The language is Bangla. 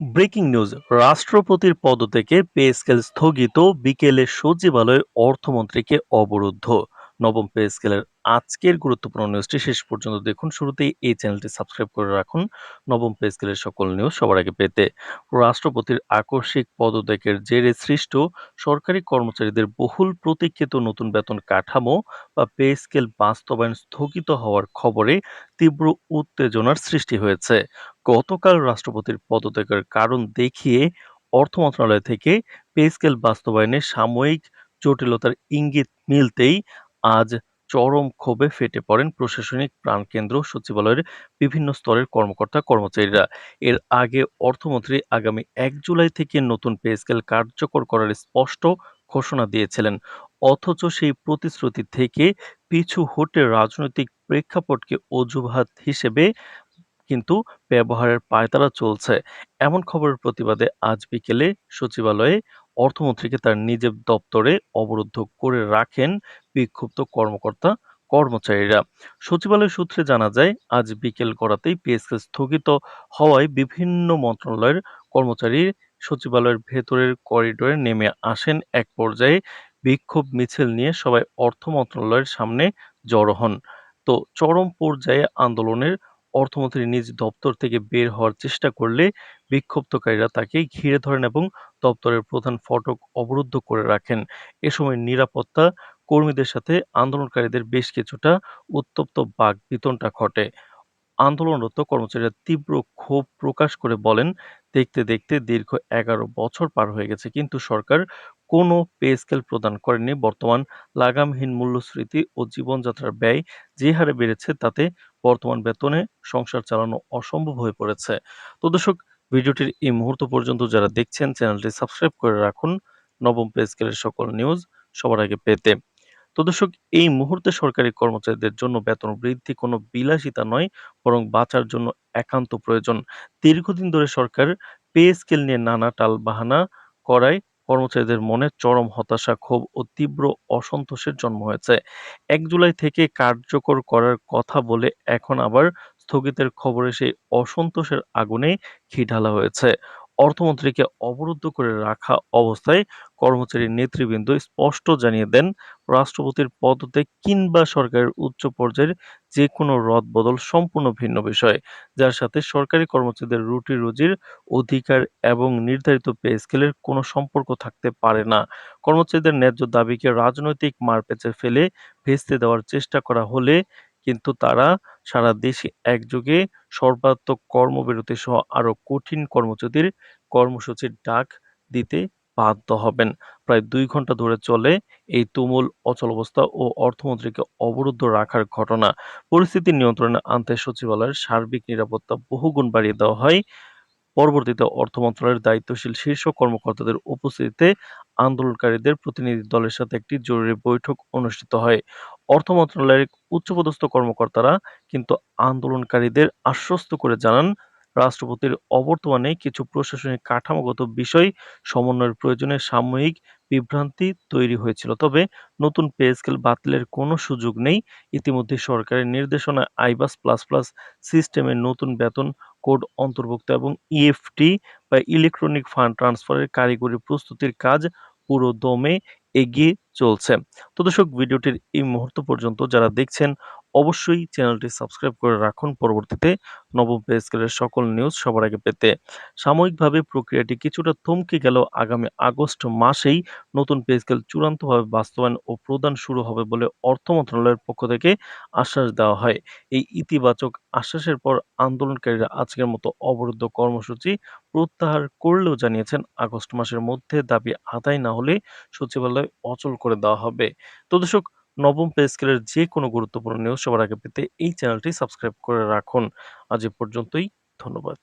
ব্রেকিং নিউজ, রাষ্ট্রপতির পদত্যাগে পে স্কেল স্থগিত, বিকেলে সচিবালয়ে অর্থমন্ত্রীকে অবরুদ্ধ। নবম পে স্কেলের আজকের গুরুত্বপূর্ণ নিউজটি শেষ পর্যন্ত দেখুন। শুরুতেই এই চ্যানেলটি সাবস্ক্রাইব করে রাখুন নবম পে স্কেলের সকল নিউজ সবার আগে পেতে। রাষ্ট্রপতির আকস্মিক পদত্যাগের জেরে সৃষ্ট সরকারি কর্মচারীদের বহুল প্রতীক্ষিত নতুন বেতন কাঠামো বা পে স্কেল বাস্তবায়ন স্থগিত হওয়ার খবরে তীব্র উত্তেজনার সৃষ্টি হয়েছে। গতকাল রাষ্ট্রপতির পদত্যাগের কারণ দেখিয়ে অর্থ মন্ত্রণালয় থেকে পে স্কেল বাস্তবায়নে সাময়িক জটিলতার ইঙ্গিত মিলতেই আজ চরম ক্ষোভে ফেটে পড়েন প্রশাসনিক প্রাণকেন্দ্র সচিবালয়ের বিভিন্ন স্তরের কর্মকর্তা-কর্মচারীরা। এর আগে অর্থমন্ত্রী আগামী ১ জুলাই থেকে নতুন পে স্কেল কার্যকর করার স্পষ্ট ঘোষণা দিয়েছিলেন। অথচ সেই প্রতিশ্রুতি থেকে পিছু হটে রাজনৈতিক প্রেক্ষাপটকে অজুহাত হিসেবে কিন্তু ব্যবহারের পাঁয়তারা চলছে। এমন খবরের প্রতিবাদে আজ বিকেলে সচিবালয়ে অর্থমন্ত্রীকে তার নিজের দপ্তরে অবরুদ্ধ করে রাখেন বিক্ষুব্ধ কর্মকর্তা-কর্মচারীরা। সচিবালয় সূত্রে জানা যায়, আজ বিকেল গড়াতেই পে স্কেল স্থগিত হওয়ায় বিভিন্ন মন্ত্রণালয়ের কর্মচারী সচিবালয়ের ভেতরের করিডোরে নেমে আসেন। এক পর্যায়ে বিক্ষোভ মিছিল নিয়ে সবাই অর্থ মন্ত্রণালয়ের সামনে জড়ো হন। তো চরম পর্যায়ে আন্দোলনের অর্থমন্ত্রী নিজ দপ্তর থেকে বের হওয়ার চেষ্টা করলে বিক্ষুব্ধকারীরা তাকে ঘিরে ধরেন এবং দপ্তরের প্রধান ফটক অবরুদ্ধ করে রাখেন। এ সময় নিরাপত্তা কর্মীদের সাথে আন্দোলনকারীদের বেশ কিছুটা উত্তপ্ত বাকবিতণ্ডা ঘটে। আন্দোলনরত কর্মচারীরা তীব্র ক্ষোভ প্রকাশ করে বলেন, দেখতে দেখতে দীর্ঘ ১১ বছর পার হয়ে গেছে, কিন্তু সরকার কোনো পে স্কেল প্রদান করেনি। বর্তমান লাগামহীন মূল্যস্ফীতি ও জীবনযাত্রার ব্যয় যে হারে বেড়েছে, তাতে বর্তমান বেতনে সংসার চালানো অসম্ভব হয়ে পড়েছে। তো দর্শক, ভিডিওটির এই মুহূর্ত পর্যন্ত যারা দেখছেন, চ্যানেলটি সাবস্ক্রাইব করে রাখুন নবম পে স্কেলের সকল নিউজ সবার আগে পেতে। তো দর্শক, এই মুহূর্তে সরকারি কর্মচারীদের জন্য বেতন বৃদ্ধি কোনো বিলাসিতা নয়, বরং বাঁচার জন্য একান্ত প্রয়োজন। দীর্ঘদিন ধরে সরকার পে স্কেল নিয়ে নানা টালবাহানা করায় কর্মচারীদের মনে চরম হতাশা, ক্ষোভ ও তীব্র অসন্তোষের জন্ম হয়েছে। ১ জুলাই থেকে কার্যকর করার কথা বলে এখন আবার স্থগিতের খবরে সেই অসন্তোষের আগুনে ঘি ঢালা হয়েছে। অর্থমন্ত্রীকে অবরুদ্ধ করে রাখা অবস্থায় কর্মচারী নেতৃবৃন্দ স্পষ্ট জানিয়ে দেন, রাষ্ট্রপতির পদত্যাগ কিংবা সরকারের উচ্চ পর্যায়ের যেকোনো রদবদল সম্পূর্ণ ভিন্ন বিষয়, যার সাথে সরকারি কর্মচারীদের রুটি-রুজির অধিকার এবং নির্ধারিত পে স্কেলের কোনো সম্পর্ক থাকতে পারে না। কর্মচারীদের ন্যায্য দাবিকে রাজনৈতিক মারপ্যাঁচে ফেলে ভেস্তে দেওয়ার চেষ্টা করা হলে কিন্তু তারা সারা দেশে একযোগে সর্বাত্মক কর্মবিরতি সহ আরও কঠিন কর্মসূচির ডাক দিতে বাধ্য হবেন। প্রায় ২ ঘন্টা ধরে চলে এই তুমুল অচলাবস্থা ও অর্থমন্ত্রীকে অবরুদ্ধ রাখার ঘটনা। পরিস্থিতি নিয়ন্ত্রণে আনতে সচিবালয়ের সার্বিক নিরাপত্তা বহুগুণ বাড়িয়ে দেওয়া হয়। পরবর্তীতে অর্থ মন্ত্রণালয়ের দায়িত্বশীল শীর্ষ কর্মকর্তাদের উপস্থিতিতে আন্দোলনকারীদের প্রতিনিধি দলের সাথে একটি জরুরি বৈঠক অনুষ্ঠিত হয়। অর্থ মন্ত্রণালয়ের উচ্চপদস্থ কর্মকর্তারা কিন্তু আন্দোলনকারীদের আশ্বস্ত করে জানান, রাষ্ট্রপতির অবর্তমানে কিছু প্রশাসনিক কাঠামোগত বিষয় সমন্বয়ের প্রয়োজনে সাময়িক বিভ্রান্তি তৈরি হয়েছিল। তবে নতুন পে স্কেল বাতিলের কোনো সুযোগ নেই। ইতিমধ্যে সরকারের নির্দেশনায় আইবাস প্লাস প্লাস সিস্টেমে নতুন বেতন কোড অন্তর্ভুক্ত এবং ইএফটি বা ইলেকট্রনিক ফান্ড ট্রান্সফারের কারিগরি প্রস্তুতির কাজ পুরোদমে এগিয়ে চলছে। তো দর্শক, ভিডিওটির এই মুহূর্ত পর্যন্ত যারা দেখছেন, অবশ্যই চ্যানেলটি সাবস্ক্রাইব করে রাখুন পরবর্তীতে নবম পে স্কেলের সকল নিউজ সবার আগে পেতে। সাময়িকভাবে প্রক্রিয়াটি কিছুটা থমকে গেলেও আগামী আগস্ট মাসেই নতুন পে স্কেল চূড়ান্তভাবে বাস্তবায়ন ও প্রদান শুরু হবে বলে অর্থ মন্ত্রণালয়ের পক্ষ থেকে আশ্বাস দেওয়া হয়। এই ইতিবাচক আশ্বাসের পর আন্দোলনকারীরা আজকের মতো অবরুদ্ধ কর্মসূচি প্রত্যাহার করলেও জানিয়েছেন, আগস্ট মাসের মধ্যে দাবি আদায় না হলে সচিবালয় অচল করে দেওয়া হবে। তো দর্শক, নবম পে স্কেলের যে কোনো গুরুত্বপূর্ণ নিউজ সবার আগে পেতে এই চ্যানেলটি সাবস্ক্রাইব করে রাখুন। আজ এ পর্যন্তই। ধন্যবাদ।